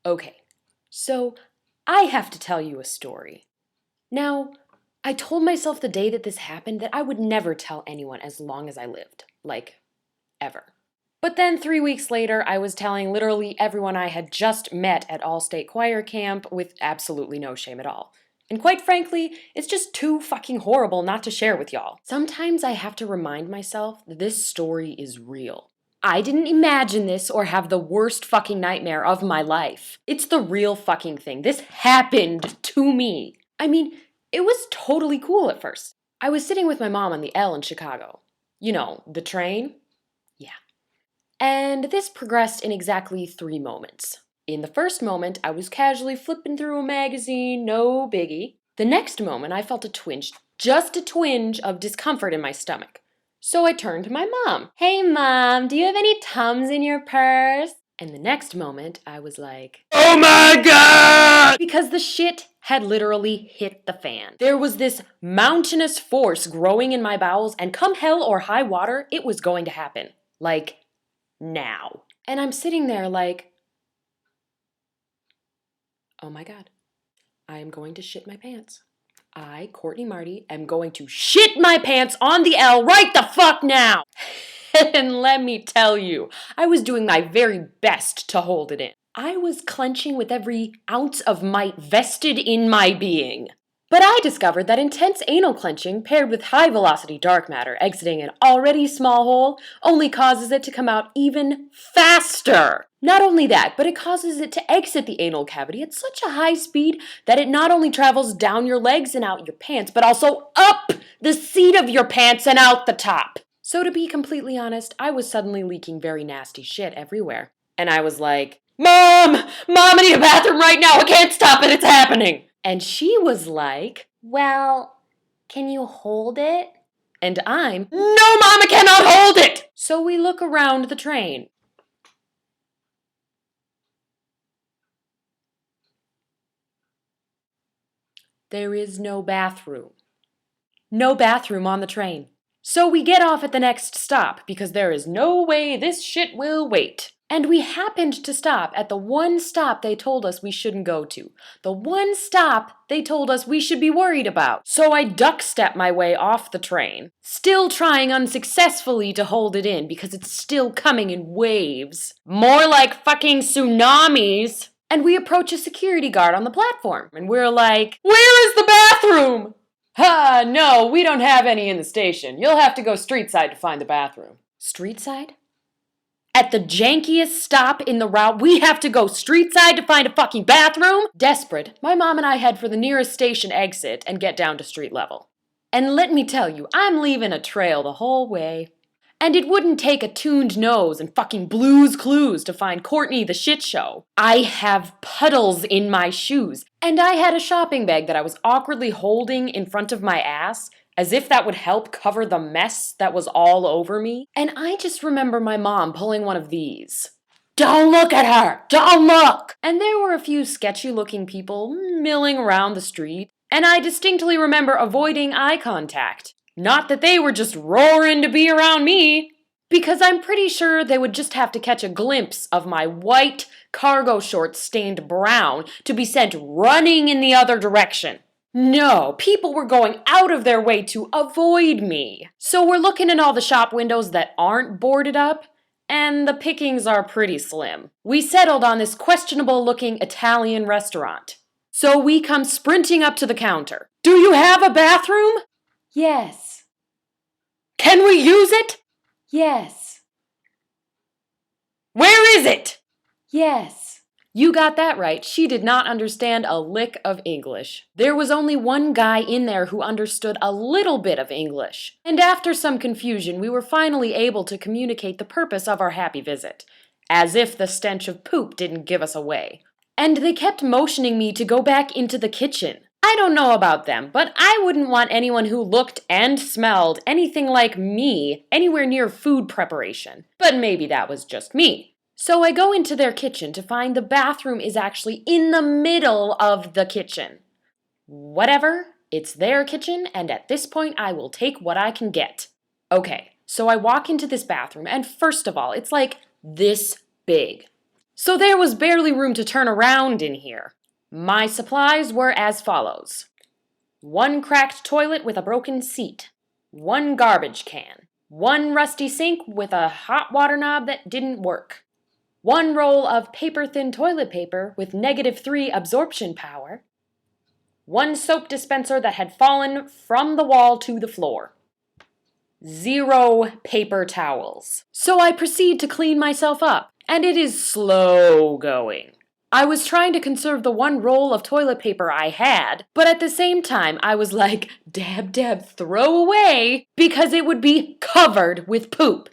Okay, so I have to tell you a story. Now, I told myself the day that this happened that I would never tell anyone as long as I lived. Like, ever. But then 3 weeks later, I was telling literally everyone I had just met at All State Choir Camp with absolutely no shame at all. And quite frankly, it's just too fucking horrible not to share with y'all. Sometimes I have to remind myself that this story is real. I didn't imagine this or have the worst fucking nightmare of my life. It's the real fucking thing. This happened to me. I mean, it was totally cool at first. I was sitting with my mom on the L in Chicago. You know, the train? Yeah. And this progressed in exactly 3 moments. In the first moment, I was casually flipping through a magazine, no biggie. The next moment, I felt a twinge, just a twinge of discomfort in my stomach. So I turned to my mom. Hey mom, do you have any Tums in your purse? And the next moment, I was like, oh my god! Because the shit had literally hit the fan. There was this mountainous force growing in my bowels, and come hell or high water, it was going to happen. Like, now. And I'm sitting there like, oh my god, I am going to shit my pants. I, Courtney Marty, am going to shit my pants on the L right the fuck now! And let me tell you, I was doing my very best to hold it in. I was clenching with every ounce of might vested in my being. But I discovered that intense anal clenching paired with high velocity dark matter exiting an already small hole only causes it to come out even faster. Not only that, but it causes it to exit the anal cavity at such a high speed that it not only travels down your legs and out your pants, but also up the seat of your pants and out the top. So to be completely honest, I was suddenly leaking very nasty shit everywhere. And I was like, Mom! Mom, I need a bathroom right now! I can't stop it, it's happening! And she was like, well, can you hold it? And I'm, no, Mom, I cannot hold it! So we look around the train. There is no bathroom. No bathroom on the train. So we get off at the next stop because there is no way this shit will wait. And we happened to stop at the one stop they told us we shouldn't go to. The one stop they told us we should be worried about. So I duck-step my way off the train, still trying unsuccessfully to hold it in because it's still coming in waves. More like fucking tsunamis. And we approach a security guard on the platform, and we're like, where is the bathroom? Ha, no, we don't have any in the station. You'll have to go street side to find the bathroom. Street side? At the jankiest stop in the route, we have to go street side to find a fucking bathroom? Desperate, my mom and I head for the nearest station exit and get down to street level. And let me tell you, I'm leaving a trail the whole way. And it wouldn't take a tuned nose and fucking Blue's Clues to find Courtney the shit show. I have puddles in my shoes, and I had a shopping bag that I was awkwardly holding in front of my ass, as if that would help cover the mess that was all over me. And I just remember my mom pulling one of these. Don't look at her! Don't look! And there were a few sketchy-looking people milling around the street, and I distinctly remember avoiding eye contact. Not that they were just roaring to be around me, because I'm pretty sure they would just have to catch a glimpse of my white cargo shorts stained brown to be sent running in the other direction. No, people were going out of their way to avoid me. So we're looking in all the shop windows that aren't boarded up, and the pickings are pretty slim. We settled on this questionable-looking Italian restaurant. So we come sprinting up to the counter. Do you have a bathroom? Yes. Can we use it? Yes. Where is it? Yes. You got that right. She did not understand a lick of English. There was only one guy in there who understood a little bit of English. And after some confusion, we were finally able to communicate the purpose of our happy visit. As if the stench of poop didn't give us away. And they kept motioning me to go back into the kitchen. I don't know about them, but I wouldn't want anyone who looked and smelled anything like me anywhere near food preparation. But maybe that was just me. So I go into their kitchen to find the bathroom is actually in the middle of the kitchen. Whatever, it's their kitchen, and at this point I will take what I can get. Okay, so I walk into this bathroom, and first of all, it's like this big. So there was barely room to turn around in here. My supplies were as follows: 1 cracked toilet with a broken seat, 1 garbage can, 1 rusty sink with a hot water knob that didn't work, 1 roll of paper-thin toilet paper with -3 absorption power, 1 soap dispenser that had fallen from the wall to the floor, 0 paper towels. So I proceed to clean myself up, and it is slow going. I was trying to conserve the 1 roll of toilet paper I had, but at the same time I was like, dab, dab, throw away, because it would be covered with poop.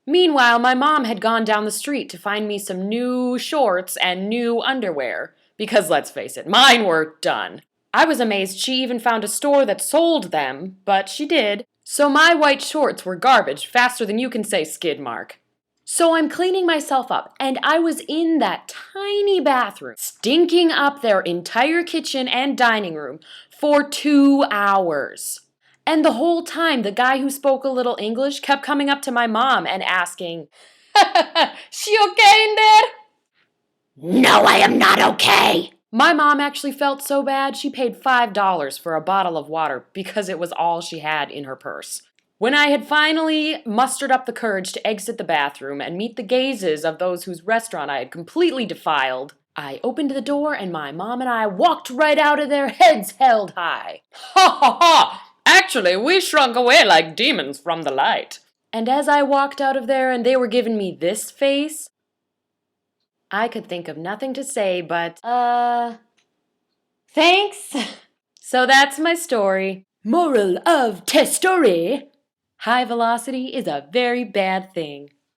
Meanwhile, my mom had gone down the street to find me some new shorts and new underwear, because let's face it, mine were done. I was amazed she even found a store that sold them, but she did. So my white shorts were garbage faster than you can say skid mark. So I'm cleaning myself up, and I was in that tiny bathroom, stinking up their entire kitchen and dining room for 2 hours. And the whole time, the guy who spoke a little English kept coming up to my mom and asking, "She okay in there?" "No, I am not okay." My mom actually felt so bad she paid $5 for a bottle of water because it was all she had in her purse. When I had finally mustered up the courage to exit the bathroom and meet the gazes of those whose restaurant I had completely defiled, I opened the door and my mom and I walked right out of there, heads held high. Ha ha ha! Actually, we shrunk away like demons from the light. And as I walked out of there and they were giving me this face, I could think of nothing to say but, thanks. So that's my story. Moral of the story: high velocity is a very bad thing.